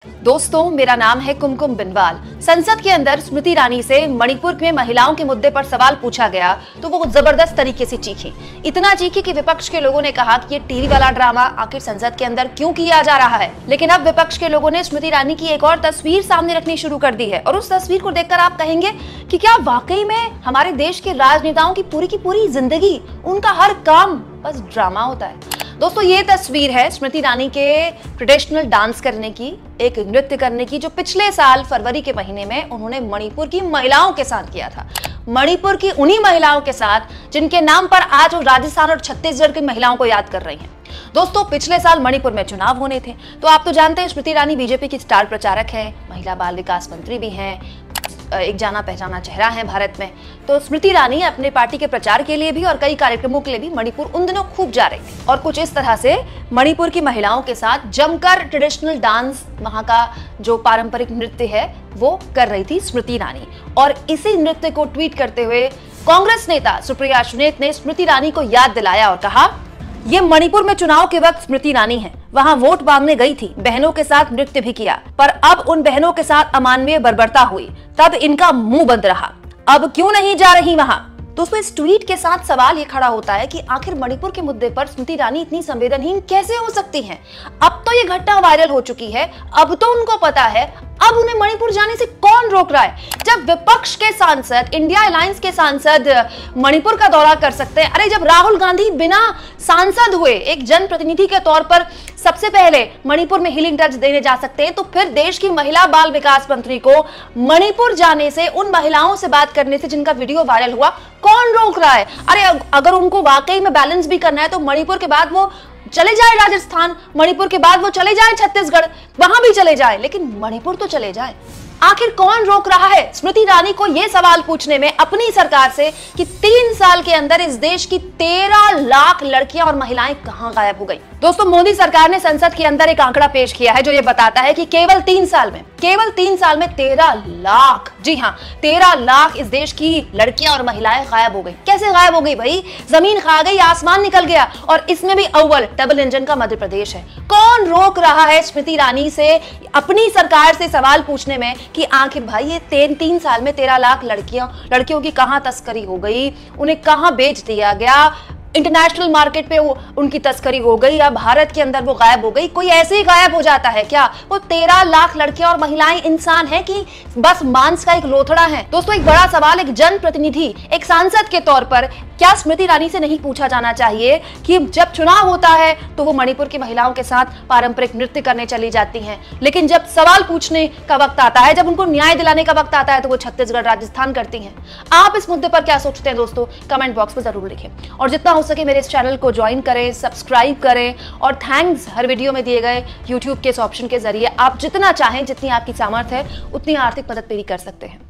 दोस्तों, मेरा नाम है कुमकुम बिनवाल। संसद के अंदर स्मृति ईरानी से मणिपुर में महिलाओं के मुद्दे पर सवाल पूछा गया तो वो जबरदस्त तरीके से चीखी। इतना चीखी कि विपक्ष के लोगों ने कहा कि ये टीवी वाला ड्रामा आखिर संसद के अंदर क्यों किया जा रहा है। लेकिन अब विपक्ष के लोगों ने स्मृति ईरानी की एक और तस्वीर सामने रखनी शुरू कर दी है और उस तस्वीर को देखकर आप कहेंगे कि क्या वाकई में हमारे देश के राजनेताओं की पूरी जिंदगी, उनका हर काम बस ड्रामा होता है। दोस्तों, ये तस्वीर है स्मृति ईरानी के ट्रेडिशनल डांस करने की, एक नृत्य करने की, जो पिछले साल फरवरी के महीने में उन्होंने मणिपुर की महिलाओं के साथ किया था। मणिपुर की उन्हीं महिलाओं के साथ जिनके नाम पर आज वो राजस्थान और छत्तीसगढ़ की महिलाओं को याद कर रही हैं। दोस्तों, पिछले साल मणिपुर में चुनाव होने थे तो आप तो जानते हैं स्मृति ईरानी बीजेपी की स्टार प्रचारक है, महिला बाल विकास मंत्री भी हैं, एक जाना पहचाना चेहरा है भारत में। तो स्मृति ईरानी अपने पार्टी के प्रचार के लिए भी और कई कार्यक्रमों के लिए भी मणिपुर उन दिनों खूब जा रही थी और कुछ इस तरह से मणिपुर की महिलाओं के साथ जमकर ट्रेडिशनल डांस, वहां का जो पारंपरिक नृत्य है वो कर रही थी स्मृति ईरानी। और इसी नृत्य को ट्वीट करते हुए कांग्रेस नेता सुप्रिया सुलेह ने स्मृति ईरानी को याद दिलाया और कहा, ये मणिपुर में चुनाव के वक्त स्मृति ईरानी है, वहां वोट मांगने गई थी, बहनों के साथ नृत्य भी किया, पर अब उन बहनों के साथ अमानवीय बर्बरता हुई, तब इनका मुंह बंद रहा, अब क्यों नहीं जा रही वहां। दोस्तों, इस ट्वीट के साथ सवाल ये खड़ा होता है कि आखिर मणिपुर के मुद्दे पर स्मृति ईरानी इतनी संवेदनहीन कैसे हो सकती हैं? अब तो ये घटना वायरल हो चुकी है, अब तो उनको पता है, अब उन्हें मणिपुर जाने से कौन रोक रहा है? जब विपक्ष के सांसद, इंडिया अलायंस के सांसद मणिपुर का दौरा कर सकते हैं, अरे जब राहुल गांधी बिना सांसद हुए एक जनप्रतिनिधि के तौर पर सबसे पहले मणिपुर में हीलिंग टच देने जा सकते हैं, तो फिर देश की महिला बाल विकास मंत्री को मणिपुर जाने से, उन महिलाओं से बात करने से जिनका वीडियो वायरल हुआ, कौन रोक रहा है? अरे अगर उनको वाकई में बैलेंस भी करना है तो मणिपुर के बाद वो चले जाए राजस्थान, मणिपुर के बाद वो चले जाए छत्तीसगढ़, वहां भी चले जाए, लेकिन मणिपुर तो चले जाए। आखिर कौन रोक रहा है स्मृति ईरानी को यह सवाल पूछने में अपनी सरकार से कि 3 साल के अंदर इस देश की 13 लाख लड़कियां और महिलाएं कहां गायब हो गई? दोस्तों, मोदी सरकार ने संसद के अंदर एक आंकड़ा पेश किया है जो ये बताता है कि केवल 3 साल में 13 लाख, जी हाँ, 13 लाख इस देश की लड़कियां और महिलाएं गायब हो गई। कैसे गायब हो गई भाई? जमीन खा गई, आसमान निकल गया, और इसमें भी अव्वल डबल इंजन का मध्य प्रदेश है। कौन रोक रहा है स्मृति ईरानी से अपनी सरकार से सवाल पूछने में कि आखिर भाई ये 3 साल में 13 लाख लड़कियों की कहां तस्करी हो गई, उन्हें कहां बेच दिया गया, इंटरनेशनल मार्केट पे वो उनकी तस्करी हो गई या भारत के अंदर वो गायब हो गई? कोई ऐसे ही गायब हो जाता है क्या? वो 13 लाख लड़कियां और महिलाएं इंसान है कि बस मांस का एक लोथड़ा है? दोस्तों, एक बड़ा सवाल एक जनप्रतिनिधि, एक सांसद के तौर पर क्या स्मृति ईरानी से नहीं पूछा जाना चाहिए कि जब चुनाव होता है तो वो मणिपुर की महिलाओं के साथ पारंपरिक नृत्य करने चली जाती हैं, लेकिन जब सवाल पूछने का वक्त आता है, जब उनको न्याय दिलाने का वक्त आता है तो वो छत्तीसगढ़, राजस्थान करती हैं? आप इस मुद्दे पर क्या सोचते हैं दोस्तों? कमेंट बॉक्स में जरूर लिखें और जितना हो सके मेरे इस चैनल को ज्वाइन करें, सब्सक्राइब करें और थैंक्स हर वीडियो में दिए गए यूट्यूब के इस ऑप्शन के जरिए आप जितना चाहें, जितनी आपकी सामर्थ्य है उतनी आर्थिक मदद मेरी कर सकते हैं।